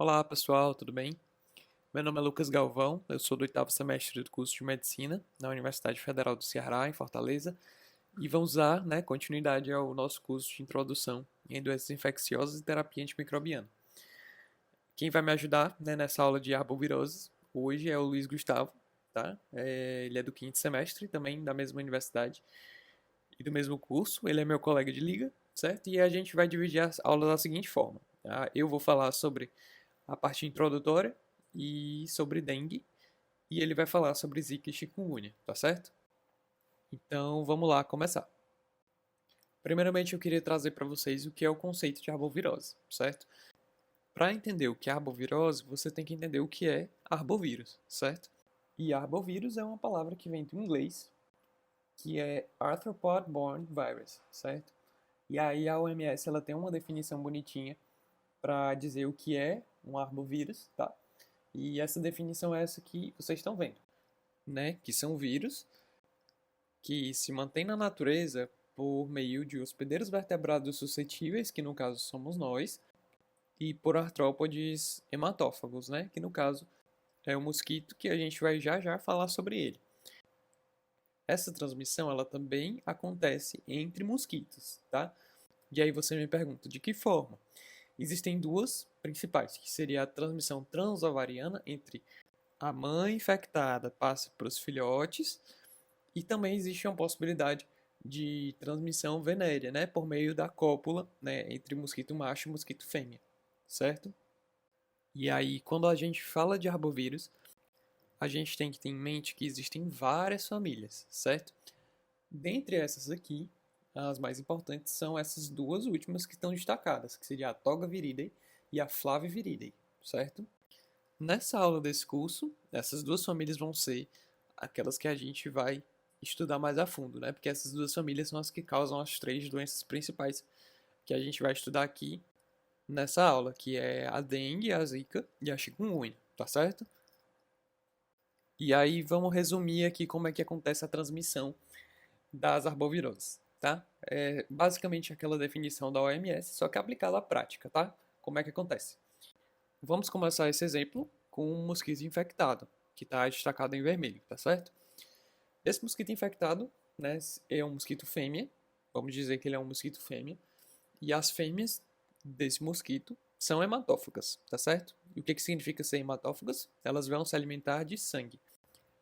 Olá pessoal, tudo bem? Meu nome é Lucas Galvão, eu sou do oitavo semestre do curso de Medicina na Universidade Federal do Ceará, em Fortaleza, e vamos dar continuidade ao nosso curso de Introdução em Doenças Infecciosas e Terapia Antimicrobiana. Quem vai me ajudar nessa aula de arboviroses hoje é o Luiz Gustavo, tá? Ele é do quinto semestre, também da mesma universidade e do mesmo curso, ele é meu colega de liga, certo? E a gente vai dividir a aula da seguinte forma, tá? Eu vou falar sobre a parte introdutória e sobre dengue, e ele vai falar sobre zika e chikungunya, tá certo? Então vamos lá começar. Primeiramente eu queria trazer para vocês o que é o conceito de arbovirose, certo? Para entender o que é arbovirose, você tem que entender o que é arbovírus, certo? E arbovírus é uma palavra que vem do inglês, que é Arthropod Borne Virus, certo? E aí a OMS ela tem uma definição bonitinha para dizer o que é um arbovírus, tá? E essa definição é essa que vocês estão vendo, né? Que são vírus que se mantêm na natureza por meio de hospedeiros vertebrados suscetíveis, que no caso somos nós, e por artrópodes hematófagos, né? Que no caso é o mosquito que a gente vai já já falar sobre ele. Essa transmissão ela também acontece entre mosquitos, tá? E aí você me pergunta, de que forma? Existem duas principais, que seria a transmissão transovariana entre a mãe infectada passa para os filhotes e também existe uma possibilidade de transmissão venérea, né, por meio da cópula, né, entre mosquito macho e mosquito fêmea, certo? E aí, quando a gente fala de arbovírus, a gente tem que ter em mente que existem várias famílias, certo? Dentre essas aqui, as mais importantes são essas duas últimas que estão destacadas, que seria a Togaviridae e a Flaviviridae, certo? Nessa aula desse curso, essas duas famílias vão ser aquelas que a gente vai estudar mais a fundo, né? Porque essas duas famílias são as que causam as três doenças principais que a gente vai estudar aqui nessa aula, que é a dengue, a zika e a chikungunya, tá certo? E aí vamos resumir aqui como é que acontece a transmissão das arboviroses, tá? É basicamente aquela definição da OMS, só que aplicada à prática, tá? Como é que acontece? Vamos começar esse exemplo com um mosquito infectado, que está destacado em vermelho, tá certo? Esse mosquito infectado, né, é um mosquito fêmea, vamos dizer que ele é um mosquito fêmea, e as fêmeas desse mosquito são hematófagas, tá certo? E o que significa ser hematófagas? Elas vão se alimentar de sangue.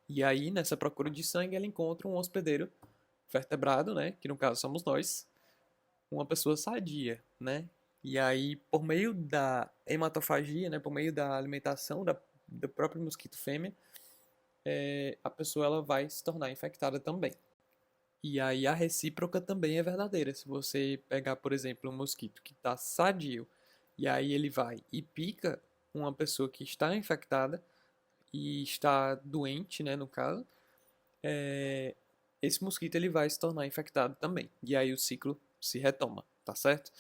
E aí, nessa procura de sangue, ela encontra um hospedeiro vertebrado, né, que no caso somos nós, uma pessoa sadia, né? E aí, por meio da hematofagia, né, por meio da alimentação do próprio mosquito fêmea, a pessoa ela vai se tornar infectada também. E aí a recíproca também é verdadeira. Se você pegar, por exemplo, um mosquito que está sadio, e aí ele vai e pica uma pessoa que está infectada e está doente, né, no caso, esse mosquito ele vai se tornar infectado também. E aí o ciclo se retoma, tá certo?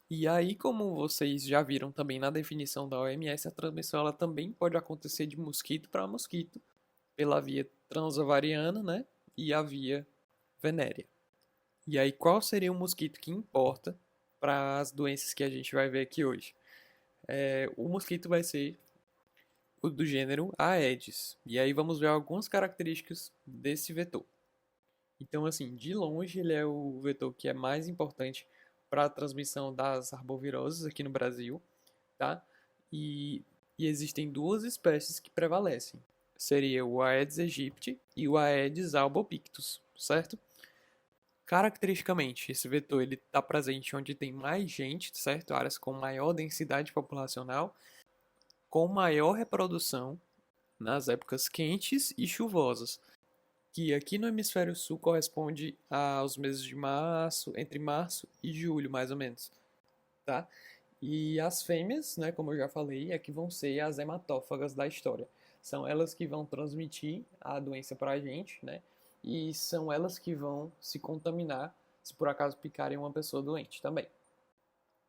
E aí, como vocês já viram também na definição da OMS, a transmissão ela também pode acontecer de mosquito para mosquito, pela via transovariana, né? E a via venérea. E aí, qual seria o mosquito que importa para as doenças que a gente vai ver aqui hoje? O mosquito vai ser o do gênero Aedes. E aí vamos ver algumas características desse vetor. Então, assim, de longe ele é o vetor que é mais importante para a transmissão das arboviroses aqui no Brasil, tá? E, e existem duas espécies que prevalecem. Seria o Aedes aegypti e o Aedes albopictus, certo? Caracteristicamente, esse vetor ele está presente onde tem mais gente, certo? Áreas com maior densidade populacional, com maior reprodução nas épocas quentes e chuvosas, que aqui no hemisfério sul corresponde aos meses de março, entre março e julho, mais ou menos, tá? E as fêmeas, né, como eu já falei, é que vão ser as hematófagas da história. São elas que vão transmitir a doença para a gente, né? E são elas que vão se contaminar se por acaso picarem uma pessoa doente também.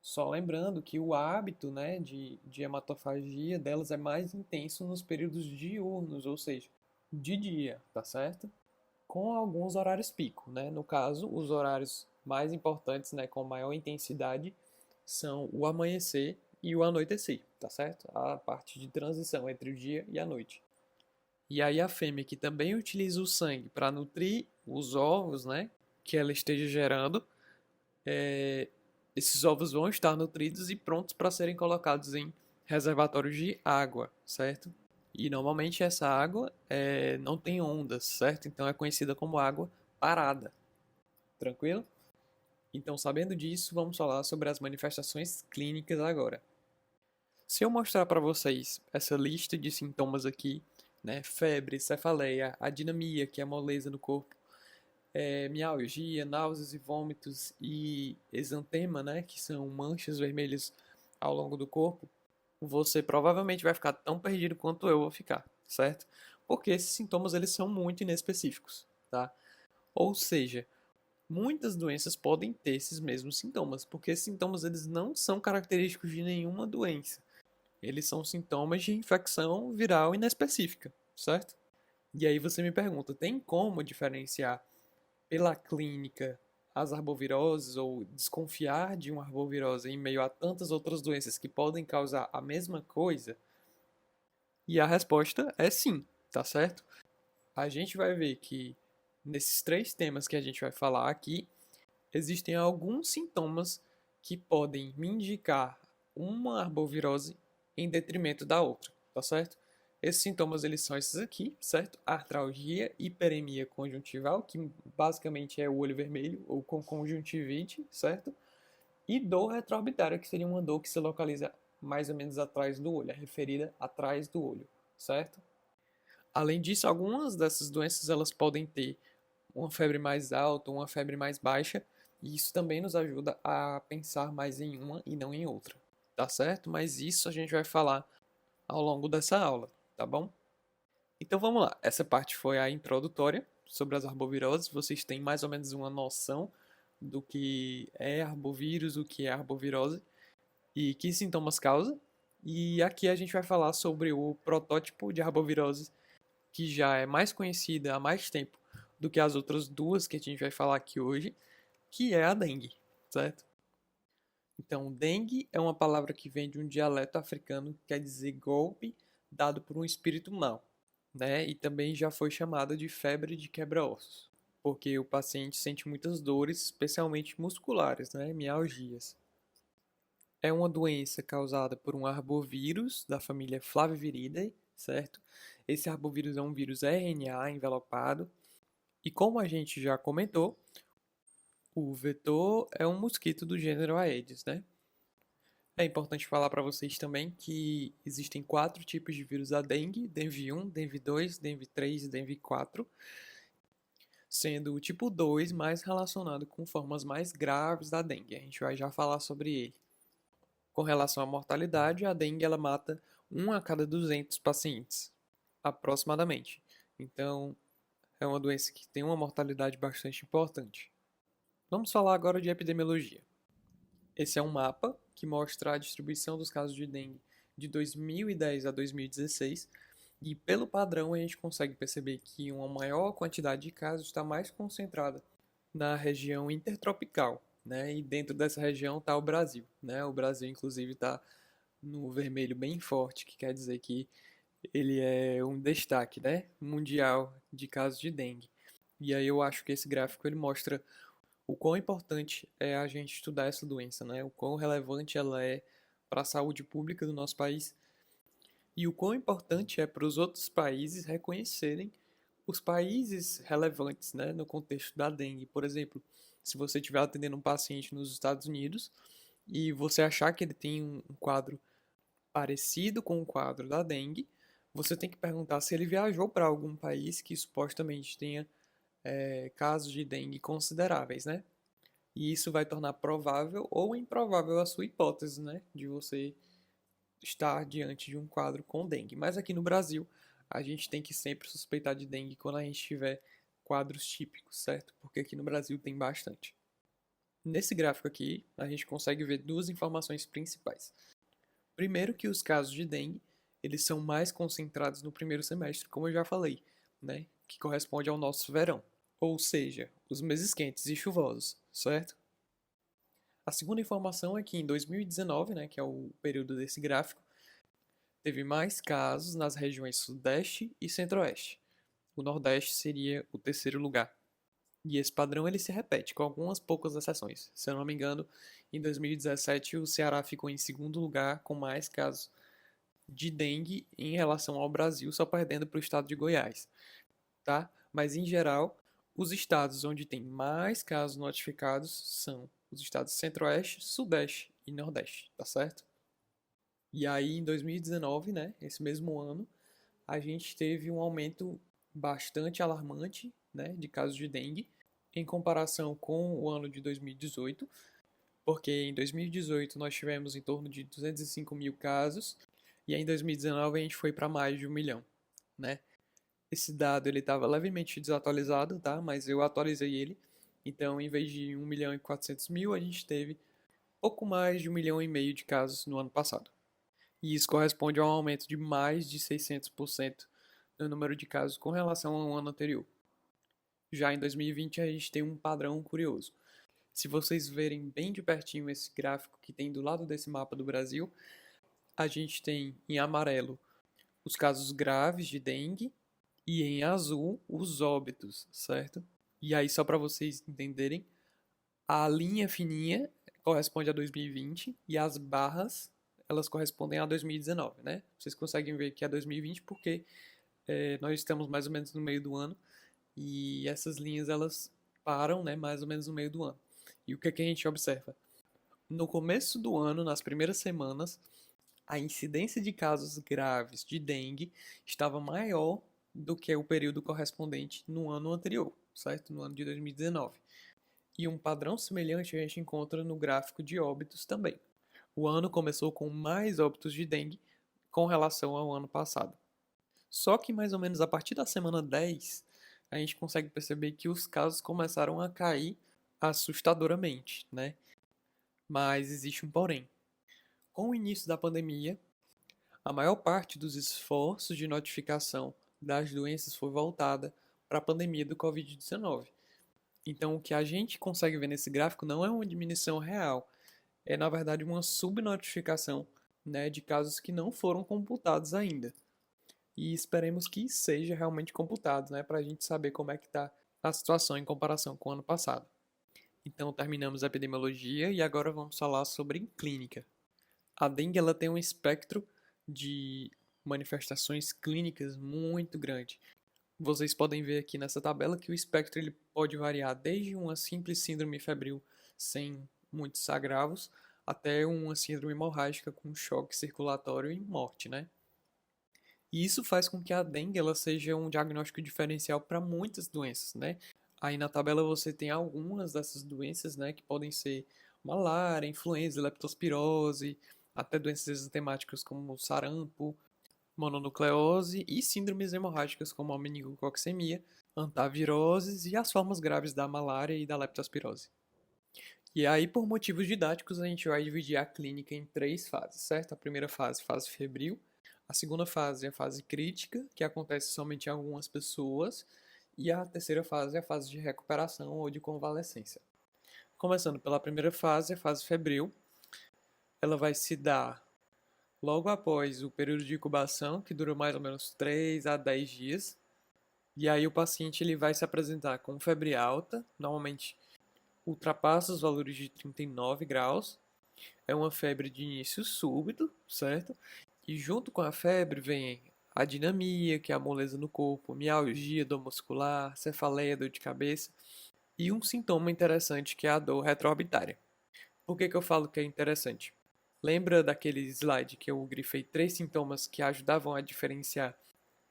Só lembrando que o hábito, né, de hematofagia delas é mais intenso nos períodos diurnos, ou seja, de dia, tá certo? Com alguns horários pico, né? No caso, os horários mais importantes, né, com maior intensidade, são o amanhecer e o anoitecer, tá certo? A parte de transição entre o dia e a noite. E aí a fêmea que também utiliza o sangue para nutrir os ovos, né, que ela esteja gerando, esses ovos vão estar nutridos e prontos para serem colocados em reservatórios de água, certo? E normalmente essa água não tem ondas, certo? Então é conhecida como água parada. Tranquilo? Então, sabendo disso, vamos falar sobre as manifestações clínicas agora. Se eu mostrar para vocês essa lista de sintomas aqui, né, febre, cefaleia, adinamia, que é a moleza no corpo, mialgia, náuseas e vômitos e exantema, né, que são manchas vermelhas ao longo do corpo, você provavelmente vai ficar tão perdido quanto eu vou ficar, certo? Porque esses sintomas eles são muito inespecíficos, tá? Ou seja, muitas doenças podem ter esses mesmos sintomas, porque esses sintomas eles não são característicos de nenhuma doença. Eles são sintomas de infecção viral inespecífica, certo? E aí você me pergunta, tem como diferenciar pela clínica as arboviroses ou desconfiar de uma arbovirose em meio a tantas outras doenças que podem causar a mesma coisa? E a resposta é sim, tá certo? A gente vai ver que nesses três temas que a gente vai falar aqui, existem alguns sintomas que podem me indicar uma arbovirose em detrimento da outra, tá certo? Esses sintomas eles são esses aqui, certo? Artralgia, hiperemia conjuntival, que basicamente é o olho vermelho ou com conjuntivite, certo? E dor retroorbitária, que seria uma dor que se localiza mais ou menos atrás do olho, é referida atrás do olho, certo? Além disso, algumas dessas doenças elas podem ter uma febre mais alta, uma febre mais baixa, e isso também nos ajuda a pensar mais em uma e não em outra, tá certo? Mas isso a gente vai falar ao longo dessa aula, tá bom? Então vamos lá, essa parte foi a introdutória sobre as arboviroses, vocês têm mais ou menos uma noção do que é arbovírus, o que é arbovirose e que sintomas causa. E aqui a gente vai falar sobre o protótipo de arbovirose que já é mais conhecida há mais tempo do que as outras duas que a gente vai falar aqui hoje, que é a dengue, certo? Então, dengue é uma palavra que vem de um dialeto africano que quer dizer golpe dado por um espírito mau, né? E também já foi chamada de febre de quebra-ossos, porque o paciente sente muitas dores, especialmente musculares, né? Mialgias. É uma doença causada por um arbovírus da família Flaviviridae, certo? Esse arbovírus é um vírus RNA envelopado e como a gente já comentou, o vetor é um mosquito do gênero Aedes, né? É importante falar para vocês também que existem 4 tipos de vírus da dengue: dengue 1, dengue 2, dengue 3 e dengue 4, sendo o tipo 2 mais relacionado com formas mais graves da dengue. A gente vai já falar sobre ele. Com relação à mortalidade, a dengue ela mata 1 a cada 200 pacientes, aproximadamente. Então, é uma doença que tem uma mortalidade bastante importante. Vamos falar agora de epidemiologia. Esse é um mapa que mostra a distribuição dos casos de dengue de 2010 a 2016, e pelo padrão a gente consegue perceber que uma maior quantidade de casos está mais concentrada na região intertropical, né? E dentro dessa região está o Brasil, né? O Brasil inclusive está no vermelho bem forte, que quer dizer que ele é um destaque, né, mundial de casos de dengue. E aí eu acho que esse gráfico ele mostra o quão importante é a gente estudar essa doença, né? O quão relevante ela é para a saúde pública do nosso país e o quão importante é para os outros países reconhecerem os países relevantes, né, no contexto da dengue. Por exemplo, se você estiver atendendo um paciente nos Estados Unidos e você achar que ele tem um quadro parecido com o quadro da dengue, você tem que perguntar se ele viajou para algum país que supostamente tenha casos de dengue consideráveis, né? E isso vai tornar provável ou improvável a sua hipótese, né, de você estar diante de um quadro com dengue. Mas aqui no Brasil, a gente tem que sempre suspeitar de dengue quando a gente tiver quadros típicos, certo? Porque aqui no Brasil tem bastante. Nesse gráfico aqui, a gente consegue ver duas informações principais. Primeiro que os casos de dengue, eles são mais concentrados no primeiro semestre, como eu já falei, né? Que corresponde ao nosso verão. Ou seja, os meses quentes e chuvosos, certo? A segunda informação é que em 2019, né, que é o período desse gráfico, teve mais casos nas regiões Sudeste e Centro-Oeste. O Nordeste seria o terceiro lugar. E esse padrão ele se repete, com algumas poucas exceções. Se eu não me engano, em 2017 o Ceará ficou em segundo lugar com mais casos de dengue em relação ao Brasil, só perdendo para o estado de Goiás, tá? Mas em geral, os estados onde tem mais casos notificados são os estados Centro-Oeste, Sudeste e Nordeste, tá certo? E aí em 2019, né, esse mesmo ano, a gente teve um aumento bastante alarmante, né, de casos de dengue em comparação com o ano de 2018, porque em 2018 nós tivemos em torno de 205 mil casos e aí em 2019 a gente foi para mais de 1 milhão, né? Esse dado ele estava levemente desatualizado, tá? Mas eu atualizei ele. Então, em vez de 1.400.000, a gente teve pouco mais de 1,5 milhão de casos no ano passado. E isso corresponde a um aumento de mais de 600% no número de casos com relação ao ano anterior. Já em 2020 a gente tem um padrão curioso. Se vocês verem bem de pertinho esse gráfico que tem do lado desse mapa do Brasil, a gente tem em amarelo os casos graves de dengue e em azul os óbitos, certo? E aí, só para vocês entenderem, a linha fininha corresponde a 2020 e as barras elas correspondem a 2019, né? Vocês conseguem ver que é 2020 porque nós estamos mais ou menos no meio do ano e essas linhas elas param, né, mais ou menos no meio do ano. E o que é que a gente observa? No começo do ano, nas primeiras semanas, a incidência de casos graves de dengue estava maior do que o período correspondente no ano anterior, certo? No ano de 2019. E um padrão semelhante a gente encontra no gráfico de óbitos também. O ano começou com mais óbitos de dengue com relação ao ano passado. Só que mais ou menos a partir da semana 10, a gente consegue perceber que os casos começaram a cair assustadoramente, né? Mas existe um porém. Com o início da pandemia, a maior parte dos esforços de notificação das doenças foi voltada para a pandemia do Covid-19. Então, o que a gente consegue ver nesse gráfico não é uma diminuição real, é na verdade uma subnotificação, né, de casos que não foram computados ainda. E esperemos que seja realmente computado, né, para a gente saber como é que está a situação em comparação com o ano passado. Então, terminamos a epidemiologia e agora vamos falar sobre clínica. A dengue ela tem um espectro de manifestações clínicas muito grande. Vocês podem ver aqui nessa tabela que o espectro ele pode variar desde uma simples síndrome febril sem muitos agravos até uma síndrome hemorrágica com choque circulatório e morte, né? E isso faz com que a dengue ela seja um diagnóstico diferencial para muitas doenças, né? Aí na tabela você tem algumas dessas doenças, né, que podem ser malária, influenza, leptospirose, até doenças exantemáticas como sarampo, mononucleose e síndromes hemorrágicas como a meningococcemia, antaviroses e as formas graves da malária e da leptospirose. E aí, por motivos didáticos, a gente vai dividir a clínica em três fases, certo? A primeira fase, fase febril. A segunda fase é a fase crítica, que acontece somente em algumas pessoas. E a terceira fase é a fase de recuperação ou de convalescência. Começando pela primeira fase, a fase febril, ela vai se dar logo após o período de incubação, que dura mais ou menos 3 a 10 dias. E aí o paciente ele vai se apresentar com febre alta, normalmente ultrapassa os valores de 39 graus. É uma febre de início súbito, certo? E junto com a febre vem a dinamia, que é a moleza no corpo, mialgia, dor muscular, cefaleia, dor de cabeça. E um sintoma interessante que é a dor retroorbitária. Por que eu falo que é interessante? Lembra daquele slide que eu grifei 3 sintomas que ajudavam a diferenciar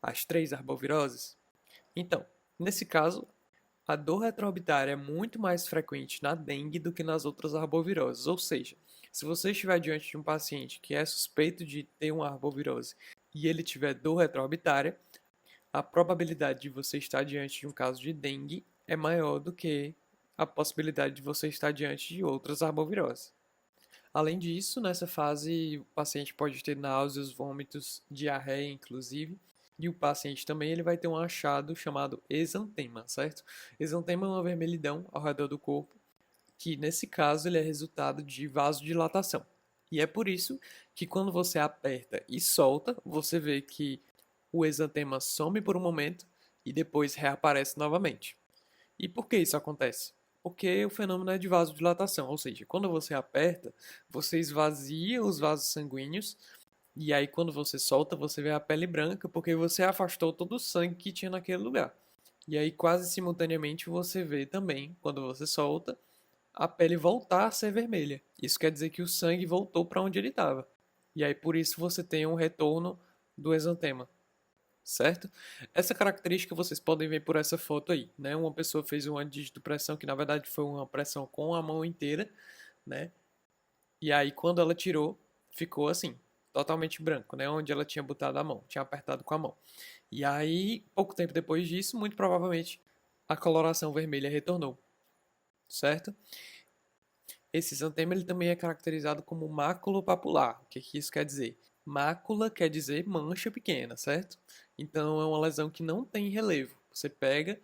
as 3 arboviroses? Então, nesse caso, a dor retroorbitária é muito mais frequente na dengue do que nas outras arboviroses. Ou seja, se você estiver diante de um paciente que é suspeito de ter uma arbovirose e ele tiver dor retroorbitária, a probabilidade de você estar diante de um caso de dengue é maior do que a possibilidade de você estar diante de outras arboviroses. Além disso, nessa fase, o paciente pode ter náuseas, vômitos, diarreia, inclusive, e o paciente também ele vai ter um achado chamado exantema, certo? Exantema é uma vermelhidão ao redor do corpo que nesse caso ele é resultado de vasodilatação. E é por isso que quando você aperta e solta, você vê que o exantema some por um momento e depois reaparece novamente. E por que isso acontece? Porque o fenômeno é de vasodilatação, ou seja, quando você aperta, você esvazia os vasos sanguíneos e aí quando você solta, você vê a pele branca porque você afastou todo o sangue que tinha naquele lugar. E aí quase simultaneamente você vê também, quando você solta, a pele voltar a ser vermelha. Isso quer dizer que o sangue voltou para onde ele estava. E aí por isso você tem um retorno do exantema, certo? Essa característica vocês podem ver por essa foto aí, né? Uma pessoa fez uma digitopressão que na verdade foi uma pressão com a mão inteira, né? E aí quando ela tirou, ficou assim, totalmente branco, né? Onde ela tinha botado a mão, tinha apertado com a mão. E aí, pouco tempo depois disso, muito provavelmente a coloração vermelha retornou, certo? Esse exantema ele também é caracterizado como maculopapular. O que que isso quer dizer? Mácula quer dizer mancha pequena, certo? Então é uma lesão que não tem relevo. Você pega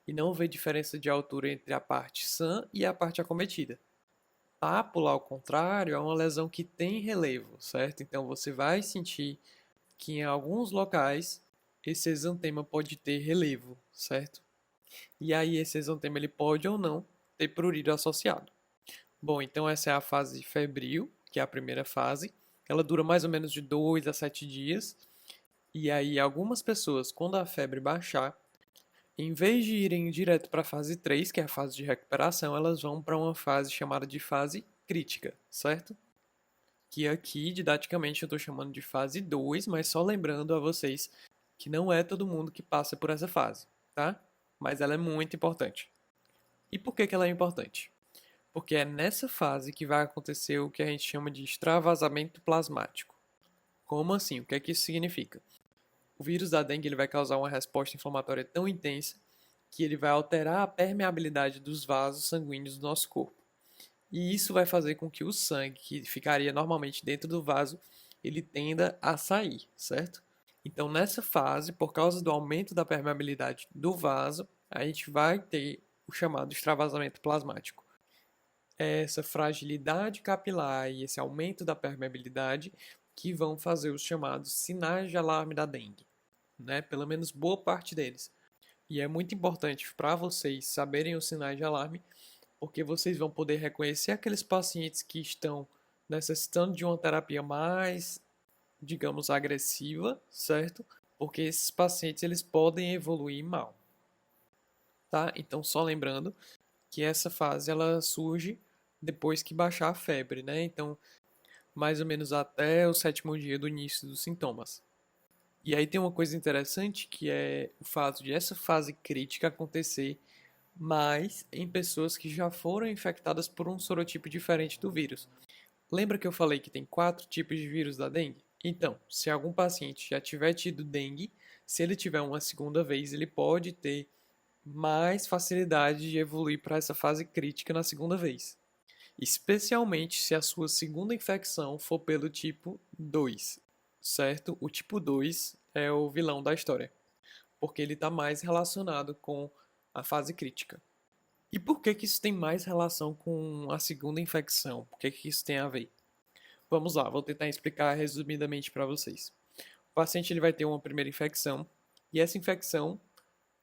e não vê diferença de altura entre a parte sã e a parte acometida. Pápula, ao contrário, é uma lesão que tem relevo, certo? Então você vai sentir que em alguns locais esse exantema pode ter relevo, certo? E aí esse exantema ele pode ou não ter prurido associado. Bom, então essa é a fase febril, que é a primeira fase. Ela dura mais ou menos de 2 a 7 dias. E aí algumas pessoas, quando a febre baixar, em vez de irem direto para a fase 3, que é a fase de recuperação, elas vão para uma fase chamada de fase crítica, certo? Que aqui, didaticamente, eu estou chamando de fase 2, mas só lembrando a vocês que não é todo mundo que passa por essa fase, tá? Mas ela é muito importante. E por que ela é importante? Porque é nessa fase que vai acontecer o que a gente chama de extravasamento plasmático. Como assim? O que é que isso significa? O vírus da dengue ele vai causar uma resposta inflamatória tão intensa que ele vai alterar a permeabilidade dos vasos sanguíneos do nosso corpo. E isso vai fazer com que o sangue, que ficaria normalmente dentro do vaso, ele tenda a sair, certo? Então, nessa fase, por causa do aumento da permeabilidade do vaso, a gente vai ter o chamado extravasamento plasmático. É essa fragilidade capilar e esse aumento da permeabilidade que vão fazer os chamados sinais de alarme da dengue, né? Pelo menos boa parte deles. E é muito importante para vocês saberem os sinais de alarme, porque vocês vão poder reconhecer aqueles pacientes que estão necessitando de uma terapia mais, digamos, agressiva, certo? Porque esses pacientes eles podem evoluir mal, tá? Então, só lembrando que essa fase ela surge depois que baixar a febre, né? Então, mais ou menos até o 7º dia do início dos sintomas. E aí tem uma coisa interessante que é o fato de essa fase crítica acontecer mais em pessoas que já foram infectadas por um sorotipo diferente do vírus. Lembra que eu falei que tem 4 tipos de vírus da dengue? Então, se algum paciente já tiver tido dengue, se ele tiver uma segunda vez, ele pode ter mais facilidade de evoluir para essa fase crítica na segunda vez. Especialmente se a sua segunda infecção for pelo tipo 2, certo? O tipo 2 é o vilão da história, porque ele está mais relacionado com a fase crítica. E por que que isso tem mais relação com a segunda infecção? Por que que isso tem a ver? Vamos lá, vou tentar explicar resumidamente para vocês. O paciente ele vai ter uma primeira infecção, e essa infecção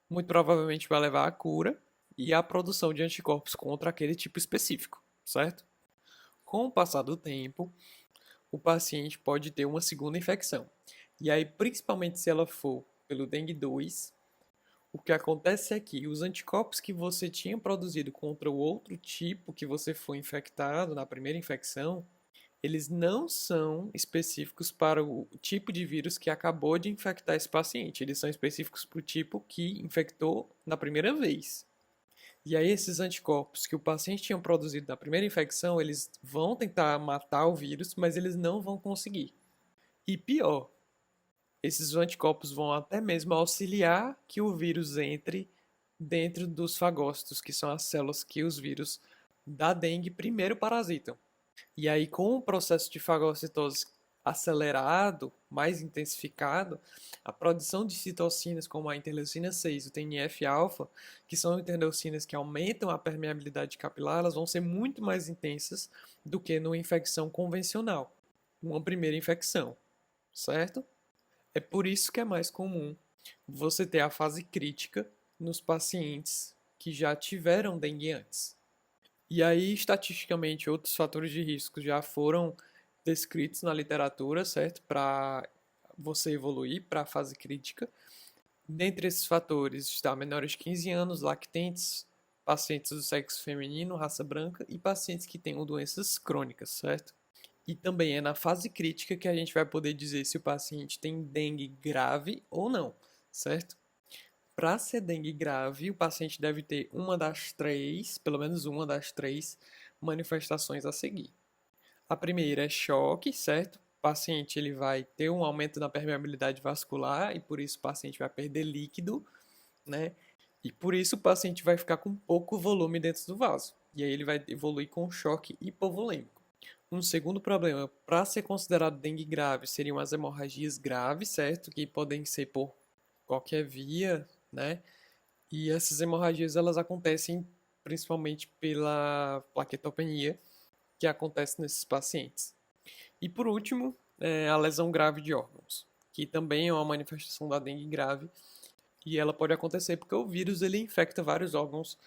muito provavelmente vai levar à cura e à produção de anticorpos contra aquele tipo específico, certo? Com o passar do tempo, o paciente pode ter uma segunda infecção. E aí, principalmente se ela for pelo dengue 2, o que acontece é que os anticorpos que você tinha produzido contra o outro tipo que você foi infectado na primeira infecção, eles não são específicos para o tipo de vírus que acabou de infectar esse paciente. Eles são específicos para o tipo que infectou na primeira vez. E aí esses anticorpos que o paciente tinha produzido na primeira infecção, eles vão tentar matar o vírus, mas eles não vão conseguir. E pior, esses anticorpos vão até mesmo auxiliar que o vírus entre dentro dos fagócitos, que são as células que os vírus da dengue primeiro parasitam. E aí, com o processo de fagocitose acelerado, mais intensificado, a produção de citocinas como a interleucina 6 e o TNF-alfa, que são interleucinas que aumentam a permeabilidade capilar, elas vão ser muito mais intensas do que numa infecção convencional, uma primeira infecção, certo? É por isso que é mais comum você ter a fase crítica nos pacientes que já tiveram dengue antes. E aí, estatisticamente, outros fatores de risco já foram descritos na literatura, certo? Para você evoluir para a fase crítica. Dentre esses fatores está menores de 15 anos, lactentes, pacientes do sexo feminino, raça branca e pacientes que tenham doenças crônicas, certo? E também é na fase crítica que a gente vai poder dizer se o paciente tem dengue grave ou não, certo? Para ser dengue grave, o paciente deve ter uma das três, pelo menos uma das três manifestações a seguir. A primeira é choque, certo? O paciente ele vai ter um aumento na permeabilidade vascular e por isso o paciente vai perder líquido, né? E por isso o paciente vai ficar com pouco volume dentro do vaso. E aí ele vai evoluir com choque hipovolêmico. Um segundo problema, para ser considerado dengue grave, seriam as hemorragias graves, certo? Que podem ser por qualquer via, né? E essas hemorragias elas acontecem principalmente pela plaquetopenia, que acontece nesses pacientes. E por último, a lesão grave de órgãos, que também é uma manifestação da dengue grave, e ela pode acontecer porque o vírus ele infecta vários órgãos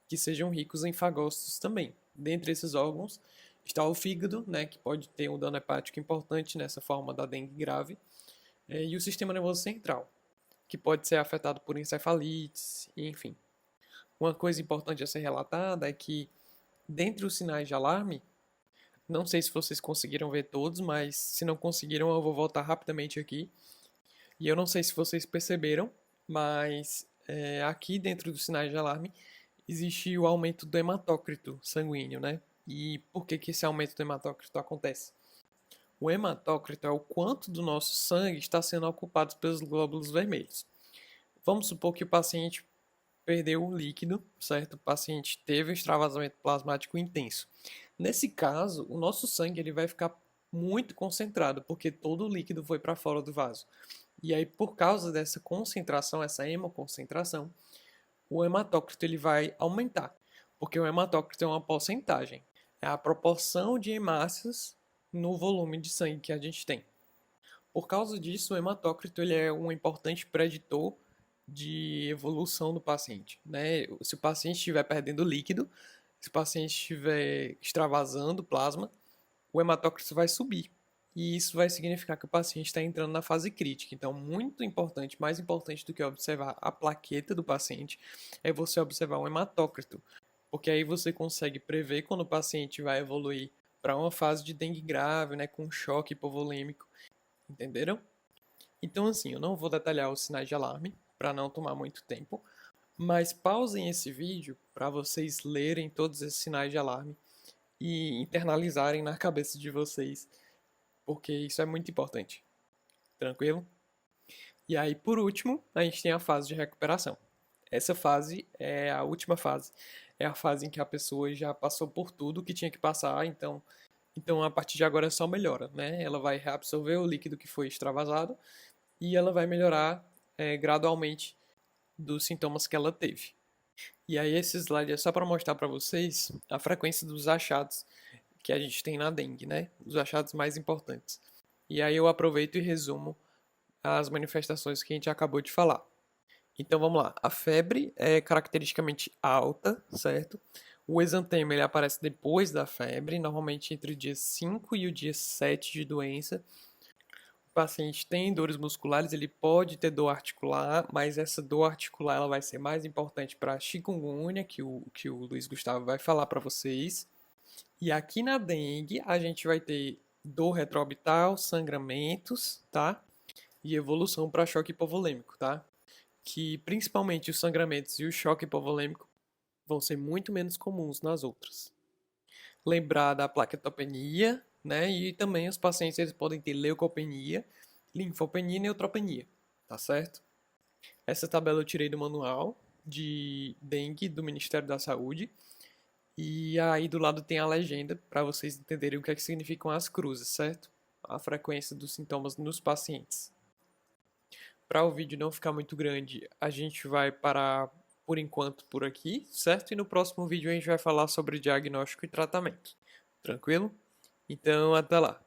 que sejam ricos em fagócitos também. Dentre esses órgãos está o fígado, né, que pode ter um dano hepático importante nessa forma da dengue grave, e o sistema nervoso central, que pode ser afetado por encefalites, enfim. Uma coisa importante a ser relatada é que, dentre os sinais de alarme, não sei se vocês conseguiram ver todos, mas se não conseguiram, eu vou voltar rapidamente aqui. E eu não sei se vocês perceberam, mas aqui dentro dos sinais de alarme existe o aumento do hematócrito sanguíneo, né? E por que esse aumento do hematócrito acontece? O hematócrito é o quanto do nosso sangue está sendo ocupado pelos glóbulos vermelhos. Vamos supor que o paciente perdeu o líquido, certo? O paciente teve um extravasamento plasmático intenso. Nesse caso, o nosso sangue ele vai ficar muito concentrado, porque todo o líquido foi para fora do vaso. E aí, por causa dessa concentração, essa hemoconcentração, o hematócrito ele vai aumentar, porque o hematócrito é uma porcentagem, é a proporção de hemácias no volume de sangue que a gente tem. Por causa disso, o hematócrito ele é um importante preditor de evolução do paciente, né? Se o paciente estiver perdendo líquido, se o paciente estiver extravasando plasma, o hematócrito vai subir. E isso vai significar que o paciente está entrando na fase crítica. Então, muito importante, mais importante do que observar a plaqueta do paciente, é você observar o hematócrito. Porque aí você consegue prever quando o paciente vai evoluir para uma fase de dengue grave, né, com choque hipovolêmico. Entenderam? Então, assim, eu não vou detalhar os sinais de alarme para não tomar muito tempo, mas pausem esse vídeo para vocês lerem todos esses sinais de alarme e internalizarem na cabeça de vocês, porque isso é muito importante. Tranquilo? E aí, por último, a gente tem a fase de recuperação. Essa fase é a última fase, é a fase em que a pessoa já passou por tudo que tinha que passar, então a partir de agora é só melhora, né? Ela vai reabsorver o líquido que foi extravasado e ela vai melhorar gradualmente dos sintomas que ela teve. E aí esse slide é só para mostrar para vocês a frequência dos achados que a gente tem na dengue, né? Os achados mais importantes. E aí eu aproveito e resumo as manifestações que a gente acabou de falar. Então vamos lá. A febre é caracteristicamente alta, certo? O exantema ele aparece depois da febre, normalmente entre o dia 5 e o dia 7 de doença. O paciente tem dores musculares, ele pode ter dor articular, mas essa dor articular ela vai ser mais importante para a chikungunya, que o Luiz Gustavo vai falar para vocês. E aqui na dengue, a gente vai ter dor retroorbital, sangramentos, tá? E evolução para choque hipovolêmico, tá? Que principalmente os sangramentos e o choque hipovolêmico vão ser muito menos comuns nas outras. Lembrar da plaquetopenia, né? E também os pacientes eles podem ter leucopenia, linfopenia e neutropenia, tá certo? Essa tabela eu tirei do manual de dengue do Ministério da Saúde. E aí do lado tem a legenda para vocês entenderem o que é que significam as cruzes, certo? a frequência dos sintomas nos pacientes. Para o vídeo não ficar muito grande, a gente vai parar por enquanto por aqui, certo? E no próximo vídeo a gente vai falar sobre diagnóstico e tratamento. Tranquilo? Então, até lá.